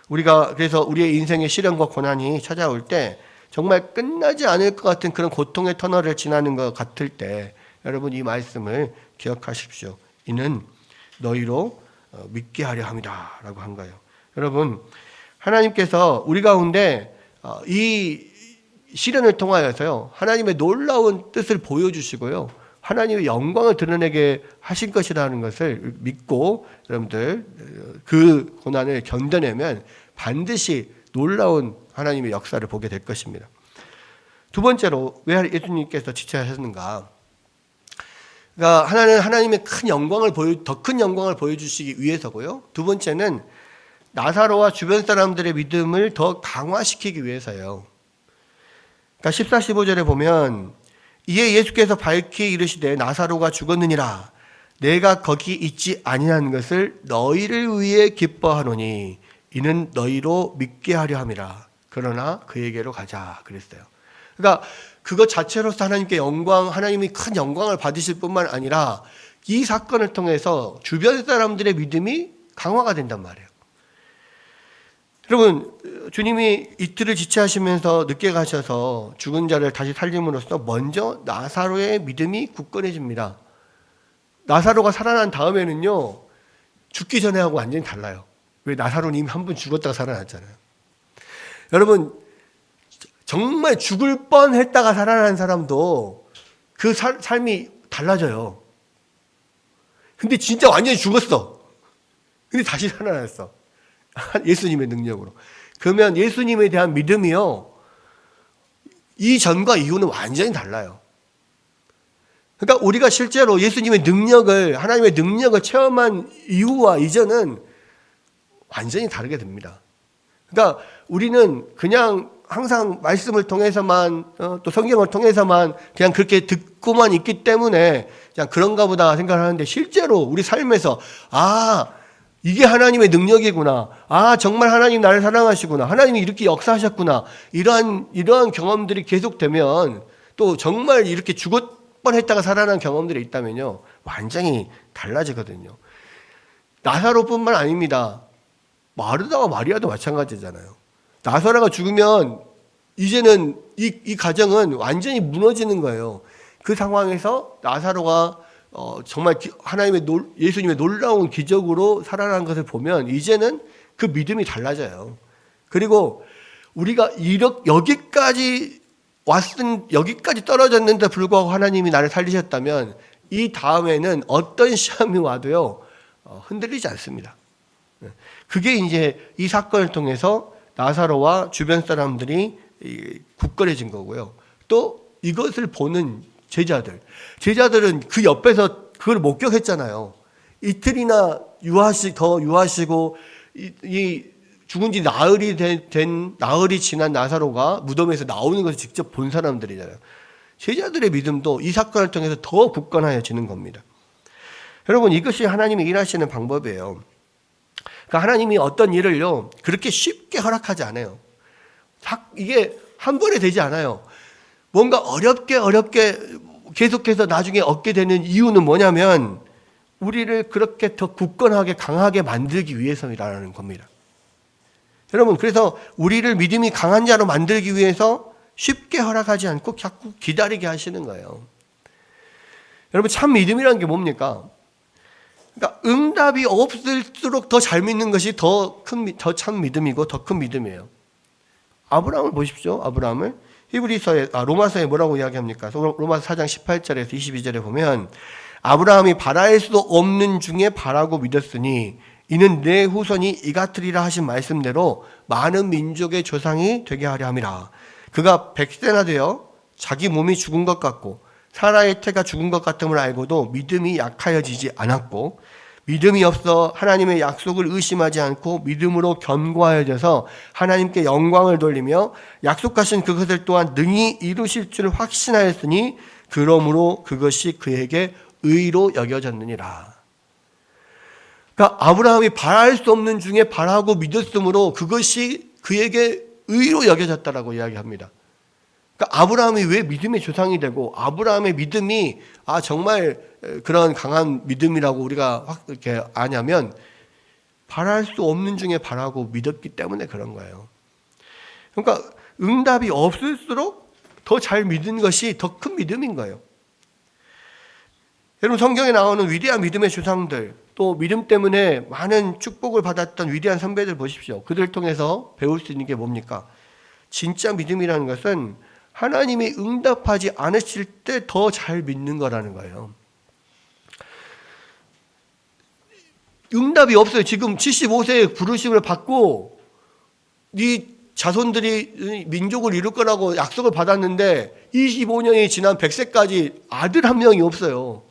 S1: 우리가 그래서 우리의 인생의 시련과 고난이 찾아올 때 정말 끝나지 않을 것 같은 그런 고통의 터널을 지나는 것 같을 때 여러분 이 말씀을 기억하십시오. 이는 너희로 믿게 하려 함이다 라고 한 거예요. 여러분 하나님께서 우리 가운데 이 시련을 통하여서요 하나님의 놀라운 뜻을 보여주시고요 하나님의 영광을 드러내게 하신 것이라는 것을 믿고 여러분들 그 고난을 견뎌내면 반드시 놀라운 하나님의 역사를 보게 될 것입니다. 두 번째로 왜 예수님께서 지체하셨는가? 그러니까 하나는 하나님의 더 큰 영광을 보여주시기 위해서고요. 두 번째는 나사로와 주변 사람들의 믿음을 더 강화시키기 위해서요. 그러니까 14, 15절에 보면 이에 예수께서 밝히 이르시되 나사로가 죽었느니라 내가 거기 있지 아니한 것을 너희를 위해 기뻐하노니 이는 너희로 믿게 하려 함이라 그러나 그에게로 가자 그랬어요. 그러니까 그것 자체로서 하나님께 하나님이 큰 영광을 받으실 뿐만 아니라 이 사건을 통해서 주변 사람들의 믿음이 강화가 된단 말이에요. 여러분 주님이 이틀을 지체하시면서 늦게 가셔서 죽은 자를 다시 살림으로써 먼저 나사로의 믿음이 굳건해집니다. 나사로가 살아난 다음에는요 죽기 전에 하고 완전히 달라요. 왜? 나사로는 이미 한 번 죽었다가 살아났잖아요. 여러분 정말 죽을 뻔했다가 살아난 사람도 그 삶이 달라져요. 근데 진짜 완전히 죽었어. 근데 다시 살아났어. 예수님의 능력으로. 그러면 예수님에 대한 믿음이요 이전과 이후는 완전히 달라요. 그러니까 우리가 실제로 예수님의 능력을 하나님의 능력을 체험한 이후와 이전은 완전히 다르게 됩니다. 그러니까 우리는 그냥 항상 말씀을 통해서만 또 성경을 통해서만 그냥 그렇게 듣고만 있기 때문에 그냥 그런가 보다 생각하는데 실제로 우리 삶에서 이게 하나님의 능력이구나. 정말 하나님 나를 사랑하시구나. 하나님이 이렇게 역사하셨구나. 이러한 경험들이 계속되면 또 정말 이렇게 죽을 뻔했다가 살아난 경험들이 있다면요. 완전히 달라지거든요. 나사로뿐만 아닙니다. 마르다와 마리아도 마찬가지잖아요. 나사로가 죽으면 이제는 이 가정은 완전히 무너지는 거예요. 그 상황에서 나사로가 정말 예수님의 놀라운 기적으로 살아난 것을 보면 이제는 그 믿음이 달라져요. 그리고 우리가 여기까지 떨어졌는데 불구하고 하나님이 나를 살리셨다면 이 다음에는 어떤 시험이 와도요 흔들리지 않습니다. 그게 이제 이 사건을 통해서 나사로와 주변 사람들이 굳건해진 거고요. 또 이것을 보는 제자들은 그 옆에서 그걸 목격했잖아요. 이틀이나 더 유하시고 이 죽은 지 나흘이 지난 나사로가 무덤에서 나오는 것을 직접 본 사람들이잖아요. 제자들의 믿음도 이 사건을 통해서 더 굳건해지는 겁니다. 여러분 이것이 하나님이 일하시는 방법이에요. 그러니까 하나님이 어떤 일을요 그렇게 쉽게 허락하지 않아요. 이게 한 번에 되지 않아요. 뭔가 어렵게 계속해서 나중에 얻게 되는 이유는 뭐냐면 우리를 그렇게 더 굳건하게 강하게 만들기 위해서라는 겁니다. 여러분 그래서 우리를 믿음이 강한 자로 만들기 위해서 쉽게 허락하지 않고 자꾸 기다리게 하시는 거예요. 여러분 참 믿음이라는 게 뭡니까? 그러니까 응답이 없을수록 더 잘 믿는 것이 더 참 믿음이고 더 큰 믿음이에요. 아브라함을 보십시오. 아브라함을 로마서에 뭐라고 이야기합니까? 로마서 4장 18절에서 22절에 보면 아브라함이 바랄 수 없는 중에 바라고 믿었으니 이는 내 후손이 이같으리라 하신 말씀대로 많은 민족의 조상이 되게 하려 함이라. 그가 100세나 되어 자기 몸이 죽은 것 같고 사라의 태가 죽은 것 같음을 알고도 믿음이 약하여지지 않았고 믿음이 없어 하나님의 약속을 의심하지 않고 믿음으로 견고하여져서 하나님께 영광을 돌리며 약속하신 그것을 또한 능히 이루실 줄 확신하였으니 그러므로 그것이 그에게 의로 여겨졌느니라. 그러니까 아브라함이 바랄 수 없는 중에 바라고 믿었으므로 그것이 그에게 의로 여겨졌다라고 이야기합니다. 그러니까 아브라함이 왜 믿음의 조상이 되고 아브라함의 믿음이 정말 그런 강한 믿음이라고 우리가 확 이렇게 아냐면 바랄 수 없는 중에 바라고 믿었기 때문에 그런 거예요. 그러니까 응답이 없을수록 더 잘 믿은 것이 더 큰 믿음인 거예요. 여러분 성경에 나오는 위대한 믿음의 조상들 또 믿음 때문에 많은 축복을 받았던 위대한 선배들 보십시오. 그들을 통해서 배울 수 있는 게 뭡니까? 진짜 믿음이라는 것은 하나님이 응답하지 않으실 때 더 잘 믿는 거라는 거예요. 응답이 없어요. 지금 75세에 부르심을 받고 네 자손들이 민족을 이룰 거라고 약속을 받았는데 25년이 지난 100세까지 아들 한 명이 없어요.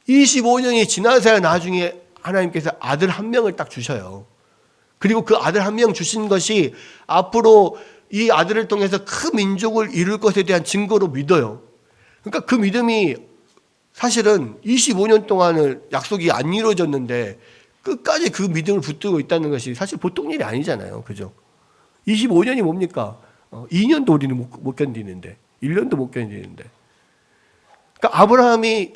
S1: 25년이 지나서야 나중에 하나님께서 아들 한 명을 딱 주셔요. 그리고 그 아들 한 명 주신 것이 앞으로 이 아들을 통해서 큰 민족을 이룰 것에 대한 증거로 믿어요. 그러니까 그 믿음이 사실은 25년 동안은 약속이 안 이루어졌는데 끝까지 그 믿음을 붙들고 있다는 것이 사실 보통 일이 아니잖아요. 그죠? 25년이 뭡니까? 2년도 우리는 못 견디는데 1년도 못 견디는데 그러니까 아브라함이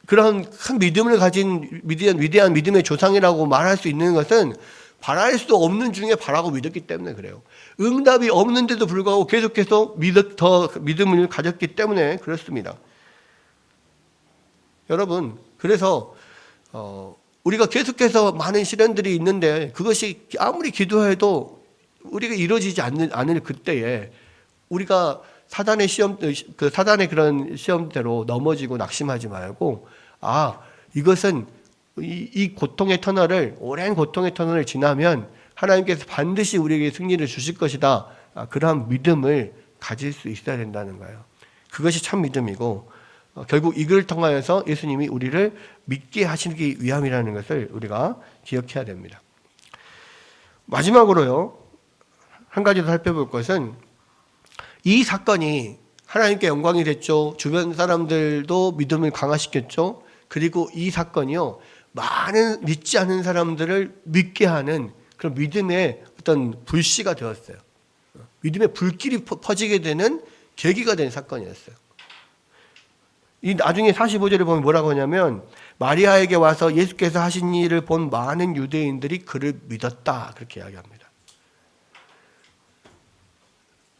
S1: 그런 큰 믿음을 가진 위대한 믿음의 조상이라고 말할 수 있는 것은 바랄 수 없는 중에 바라고 믿었기 때문에 그래요. 응답이 없는데도 불구하고 계속해서 더 믿음을 가졌기 때문에 그렇습니다. 여러분, 그래서 우리가 계속해서 많은 시련들이 있는데 그것이 아무리 기도해도 우리가 이루어지지 않을 그때에 우리가 사단의 그런 시험대로 넘어지고 낙심하지 말고 이것은 이 고통의 터널을 오랜 고통의 터널을 지나면 하나님께서 반드시 우리에게 승리를 주실 것이다. 그러한 믿음을 가질 수 있어야 된다는 거예요. 그것이 참 믿음이고 결국 이걸 통하여서 예수님이 우리를 믿게 하시기 위함이라는 것을 우리가 기억해야 됩니다. 마지막으로요. 한 가지 더 살펴볼 것은 이 사건이 하나님께 영광이 됐죠. 주변 사람들도 믿음을 강화시켰죠. 그리고 이 사건이요. 많은 믿지 않은 사람들을 믿게 하는 그런 믿음의 어떤 불씨가 되었어요. 믿음의 불길이 퍼지게 되는 계기가 된 사건이었어요. 이 나중에 45절에 보면 뭐라고 하냐면 마리아에게 와서 예수께서 하신 일을 본 많은 유대인들이 그를 믿었다. 그렇게 이야기합니다.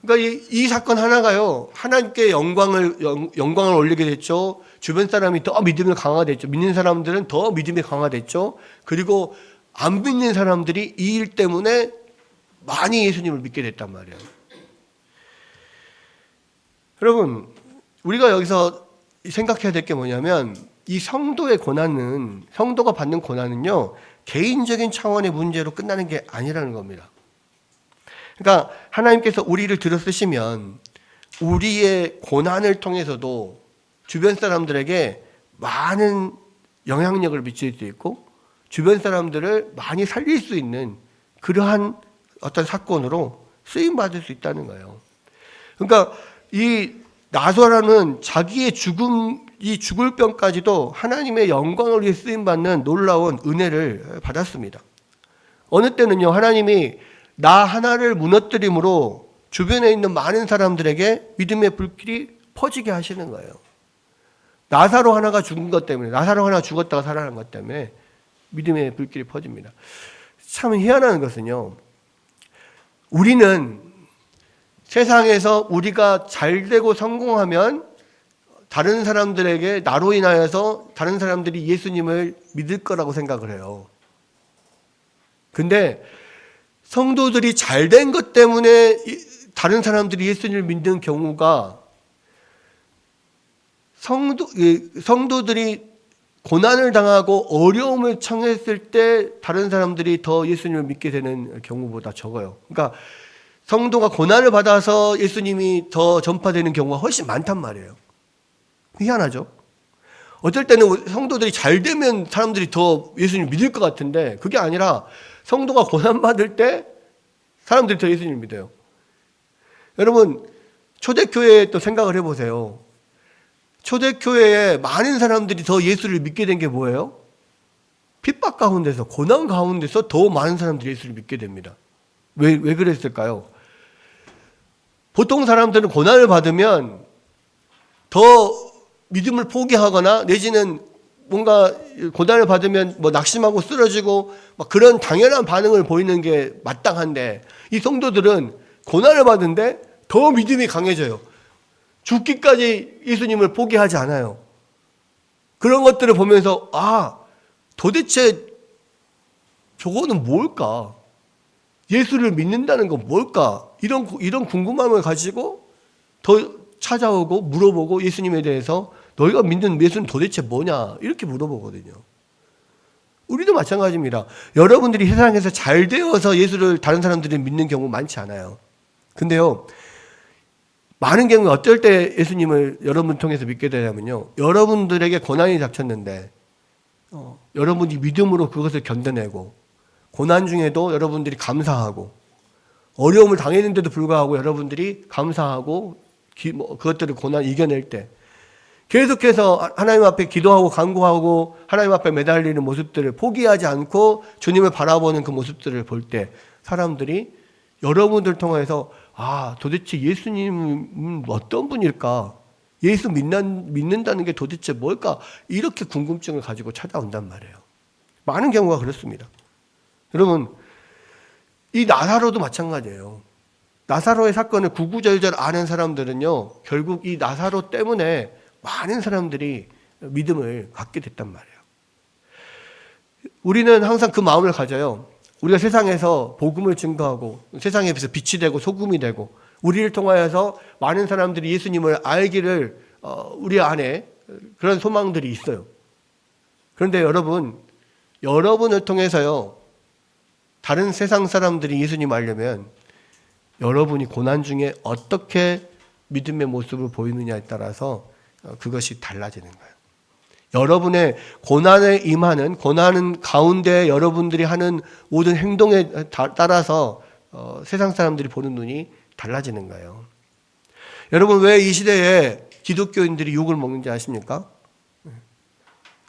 S1: 그러니까 이 사건 하나가요. 하나님께 영광을 올리게 됐죠. 주변 사람이 더 믿음이 강화됐죠. 믿는 사람들은 더 믿음이 강화됐죠. 그리고 안 믿는 사람들이 이 일 때문에 많이 예수님을 믿게 됐단 말이에요. 여러분, 우리가 여기서 생각해야 될 게 뭐냐면 이 성도가 받는 고난은요. 개인적인 차원의 문제로 끝나는 게 아니라는 겁니다. 그러니까 하나님께서 우리를 들어 쓰시면 우리의 고난을 통해서도 주변 사람들에게 많은 영향력을 미칠 수 있고 주변 사람들을 많이 살릴 수 있는 그러한 어떤 사건으로 쓰임받을 수 있다는 거예요. 그러니까 이 나사로는 자기의 죽을 병까지도 하나님의 영광을 위해 쓰임받는 놀라운 은혜를 받았습니다. 어느 때는요, 하나님이 나 하나를 무너뜨림으로 주변에 있는 많은 사람들에게 믿음의 불길이 퍼지게 하시는 거예요. 나사로 하나가 죽은 것 때문에, 나사로 하나 죽었다가 살아난 것 때문에 믿음의 불길이 퍼집니다. 참 희한한 것은요, 우리는 세상에서 우리가 잘 되고 성공하면 다른 사람들에게 나로 인하여서 다른 사람들이 예수님을 믿을 거라고 생각을 해요. 근데 성도들이 잘 된 것 때문에 다른 사람들이 예수님을 믿는 경우가 성도들이 고난을 당하고 어려움을 청했을 때 다른 사람들이 더 예수님을 믿게 되는 경우보다 적어요. 그러니까 성도가 고난을 받아서 예수님이 더 전파되는 경우가 훨씬 많단 말이에요. 희한하죠? 어떨 때는 성도들이 잘 되면 사람들이 더 예수님 믿을 것 같은데 그게 아니라 성도가 고난받을 때 사람들이 더 예수님 믿어요. 여러분 초대교회에 또 생각을 해보세요. 초대교회에 많은 사람들이 더 예수를 믿게 된 게 뭐예요? 핍박 가운데서 고난 가운데서 더 많은 사람들이 예수를 믿게 됩니다. 왜 그랬을까요? 보통 사람들은 고난을 받으면 더 믿음을 포기하거나 내지는 뭔가 고난을 받으면 뭐 낙심하고 쓰러지고 막 그런 당연한 반응을 보이는 게 마땅한데 이 성도들은 고난을 받는데 더 믿음이 강해져요. 죽기까지 예수님을 포기하지 않아요. 그런 것들을 보면서 도대체 저거는 뭘까? 예수를 믿는다는 건 뭘까? 이런 궁금함을 가지고 더 찾아오고 물어보고 예수님에 대해서 너희가 믿는 예수는 도대체 뭐냐? 이렇게 물어보거든요. 우리도 마찬가지입니다. 여러분들이 세상에서 잘 되어서 예수를 다른 사람들이 믿는 경우 많지 않아요. 근데요, 많은 경우 어떨 때 예수님을 여러분 통해서 믿게 되냐면요. 여러분들에게 고난이 닥쳤는데 여러분이 믿음으로 그것을 견뎌내고 고난 중에도 여러분들이 감사하고 어려움을 당했는데도 불구하고 여러분들이 감사하고 그것들을 고난 이겨낼 때 계속해서 하나님 앞에 기도하고 간구하고 하나님 앞에 매달리는 모습들을 포기하지 않고 주님을 바라보는 그 모습들을 볼 때 사람들이 여러분들 통해서 도대체 예수님은 어떤 분일까? 예수 믿는다는 게 도대체 뭘까? 이렇게 궁금증을 가지고 찾아온단 말이에요. 많은 경우가 그렇습니다. 여러분, 이 나사로도 마찬가지예요. 나사로의 사건을 구구절절 아는 사람들은요, 결국 이 나사로 때문에 많은 사람들이 믿음을 갖게 됐단 말이에요. 우리는 항상 그 마음을 가져요. 우리가 세상에서 복음을 증거하고 세상에 비해서 빛이 되고 소금이 되고 우리를 통하여서 많은 사람들이 예수님을 알기를 우리 안에 그런 소망들이 있어요. 그런데 여러분을 통해서요, 다른 세상 사람들이 예수님 알려면 여러분이 고난 중에 어떻게 믿음의 모습을 보이느냐에 따라서 그것이 달라지는 거예요. 여러분의 고난에 임하는 고난 가운데 여러분들이 하는 모든 행동에 따라서 세상 사람들이 보는 눈이 달라지는 거예요. 여러분, 왜 이 시대에 기독교인들이 욕을 먹는지 아십니까?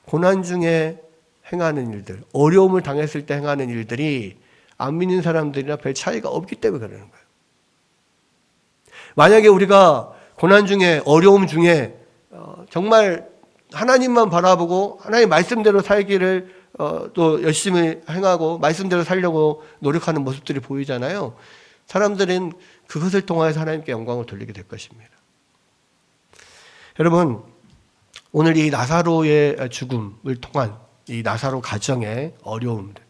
S1: 고난 중에 행하는 일들, 어려움을 당했을 때 행하는 일들이 안 믿는 사람들이랑 별 차이가 없기 때문에 그러는 거예요. 만약에 우리가 고난 중에 어려움 중에 정말 하나님만 바라보고 하나님 말씀대로 살기를 또 열심히 행하고 말씀대로 살려고 노력하는 모습들이 보이잖아요. 사람들은 그것을 통해서 하나님께 영광을 돌리게 될 것입니다. 여러분, 오늘 이 나사로의 죽음을 통한 이 나사로 가정의 어려움들,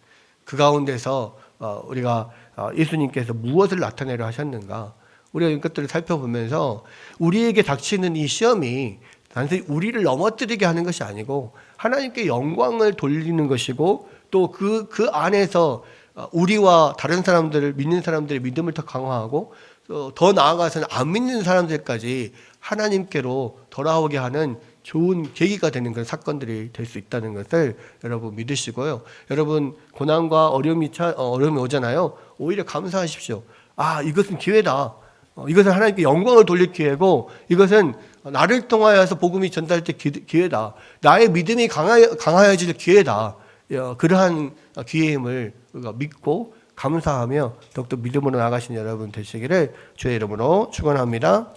S1: 그 가운데서 우리가 예수님께서 무엇을 나타내려 하셨는가, 우리가 이것들을 살펴보면서 우리에게 닥치는 이 시험이 단순히 우리를 넘어뜨리게 하는 것이 아니고 하나님께 영광을 돌리는 것이고 또 그 안에서 우리와 다른 사람들을 믿는 사람들의 믿음을 더 강화하고 더 나아가서는 안 믿는 사람들까지 하나님께로 돌아오게 하는 좋은 계기가 되는 그런 사건들이 될 수 있다는 것을 여러분 믿으시고요. 여러분 고난과 어려움이 오잖아요. 오히려 감사하십시오. 이것은 기회다. 이것은 하나님께 영광을 돌릴 기회고 이것은 나를 통하여서 복음이 전달될 기회다. 나의 믿음이 강하여질 기회다. 그러한 기회임을 우리가 믿고 감사하며 더욱더 믿음으로 나가신 여러분 되시기를 주의 이름으로 축원합니다.